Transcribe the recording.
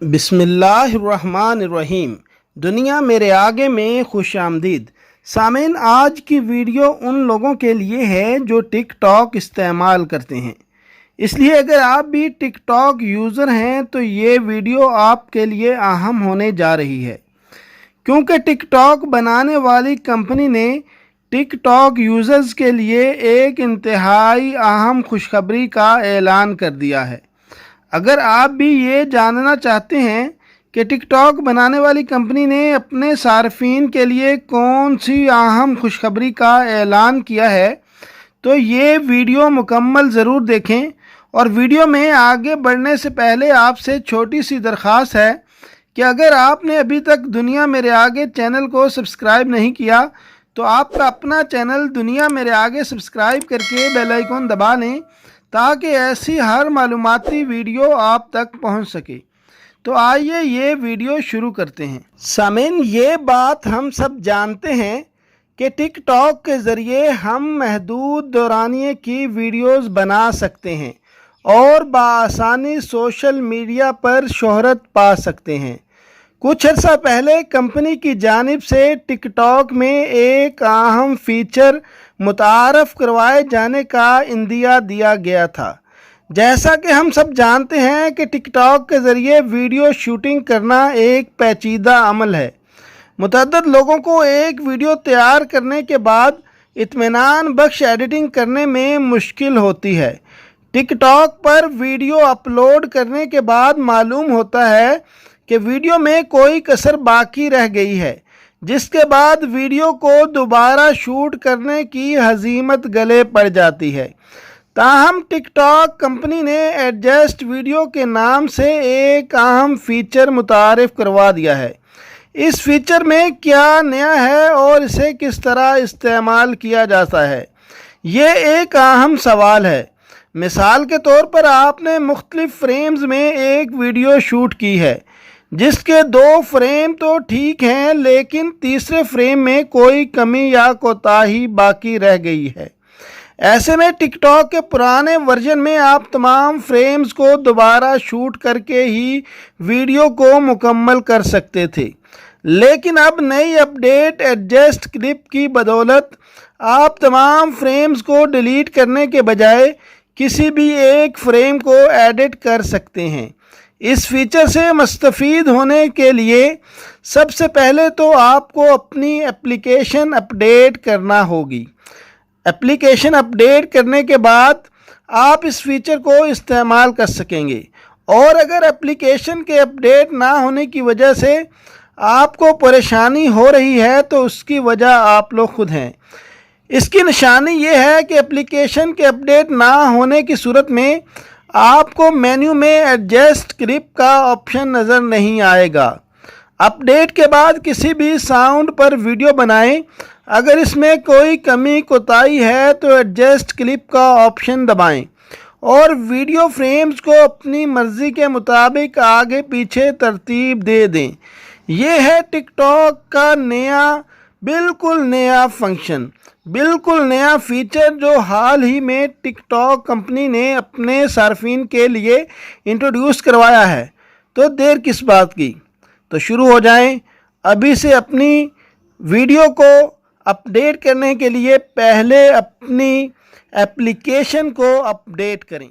بسم اللہ الرحمن الرحیم۔ دنیا میرے آگے میں خوش آمدید۔ سامعین، آج کی ویڈیو ان لوگوں کے لیے ہے جو ٹک ٹاک استعمال کرتے ہیں، اس لیے اگر آپ بھی ٹک ٹاک یوزر ہیں تو یہ ویڈیو آپ کے لیے اہم ہونے جا رہی ہے، کیونکہ ٹک ٹاک بنانے والی کمپنی نے ٹک ٹاک یوزرز کے لیے ایک انتہائی اہم خوشخبری کا اعلان کر دیا ہے۔ اگر آپ بھی یہ جاننا چاہتے ہیں کہ ٹک ٹاک بنانے والی کمپنی نے اپنے صارفین کے لیے کون سی اہم خوشخبری کا اعلان کیا ہے تو یہ ویڈیو مکمل ضرور دیکھیں۔ اور ویڈیو میں آگے بڑھنے سے پہلے آپ سے چھوٹی سی درخواست ہے کہ اگر آپ نے ابھی تک دنیا میرے آگے چینل کو سبسکرائب نہیں کیا تو آپ کا اپنا چینل دنیا میرے آگے سبسکرائب کر کے بیل آئیکن دبا لیں تاکہ ایسی ہر معلوماتی ویڈیو آپ تک پہنچ سکے۔ تو آئیے یہ ویڈیو شروع کرتے ہیں۔ سامعین، یہ بات ہم سب جانتے ہیں کہ ٹک ٹاک کے ذریعے ہم محدود دورانیے کی ویڈیوز بنا سکتے ہیں اور بآسانی سوشل میڈیا پر شہرت پا سکتے ہیں۔ کچھ عرصہ پہلے کمپنی کی جانب سے ٹک ٹاک میں ایک اہم فیچر متعارف کروائے جانے کا عندیہ دیا گیا تھا۔ جیسا کہ ہم سب جانتے ہیں کہ ٹک ٹاک کے ذریعے ویڈیو شوٹنگ کرنا ایک پیچیدہ عمل ہے۔ متعدد لوگوں کو ایک ویڈیو تیار کرنے کے بعد اطمینان بخش ایڈیٹنگ کرنے میں مشکل ہوتی ہے۔ ٹک ٹاک پر ویڈیو اپلوڈ کرنے کے بعد معلوم ہوتا ہے کہ ویڈیو میں کوئی کسر باقی رہ گئی ہے، جس کے بعد ویڈیو کو دوبارہ شوٹ کرنے کی ہزیمت گلے پڑ جاتی ہے۔ تاہم ٹک ٹاک کمپنی نے ایڈجسٹ ویڈیو کے نام سے ایک اہم فیچر متعارف کروا دیا ہے۔ اس فیچر میں کیا نیا ہے اور اسے کس طرح استعمال کیا جاتا ہے، یہ ایک اہم سوال ہے۔ مثال کے طور پر آپ نے مختلف فریمز میں ایک ویڈیو شوٹ کی ہے جس کے 2 فریم تو ٹھیک ہیں، لیکن تیسرے فریم میں کوئی کمی یا کوتاہی باقی رہ گئی ہے۔ ایسے میں ٹک ٹاک کے پرانے ورژن میں آپ تمام فریمز کو دوبارہ شوٹ کر کے ہی ویڈیو کو مکمل کر سکتے تھے، لیکن اب نئی اپڈیٹ ایڈجسٹ کلپ کی بدولت آپ تمام فریمز کو ڈیلیٹ کرنے کے بجائے کسی بھی ایک فریم کو ایڈٹ کر سکتے ہیں۔ اس فیچر سے مستفید ہونے کے لیے سب سے پہلے تو آپ کو اپنی اپلیکیشن اپڈیٹ کرنا ہوگی۔ اپلیکیشن اپڈیٹ کرنے کے بعد آپ اس فیچر کو استعمال کر سکیں گے، اور اگر اپلیکیشن کے اپڈیٹ نہ ہونے کی وجہ سے آپ کو پریشانی ہو رہی ہے تو اس کی وجہ آپ لوگ خود ہیں۔ اس کی نشانی یہ ہے کہ اپلیکیشن کے اپڈیٹ نہ ہونے کی صورت میں آپ کو مینیو میں ایڈجسٹ کلپ کا آپشن نظر نہیں آئے گا۔ اپڈیٹ کے بعد کسی بھی ساؤنڈ پر ویڈیو بنائیں، اگر اس میں کوئی کمی کوتاہی ہے تو ایڈجسٹ کلپ کا آپشن دبائیں اور ویڈیو فریمز کو اپنی مرضی کے مطابق آگے پیچھے ترتیب دے دیں۔ یہ ہے ٹک ٹاک کا بالکل نیا فنکشن، بالکل نیا فیچر جو حال ہی میں ٹک ٹاک کمپنی نے اپنے صارفین کے لیے انٹروڈیوس کروایا ہے۔ تو دیر کس بات کی، تو شروع ہو جائیں۔ ابھی سے اپنی ویڈیو کو اپڈیٹ کرنے کے لیے پہلے اپنی ایپلیکیشن کو اپڈیٹ کریں۔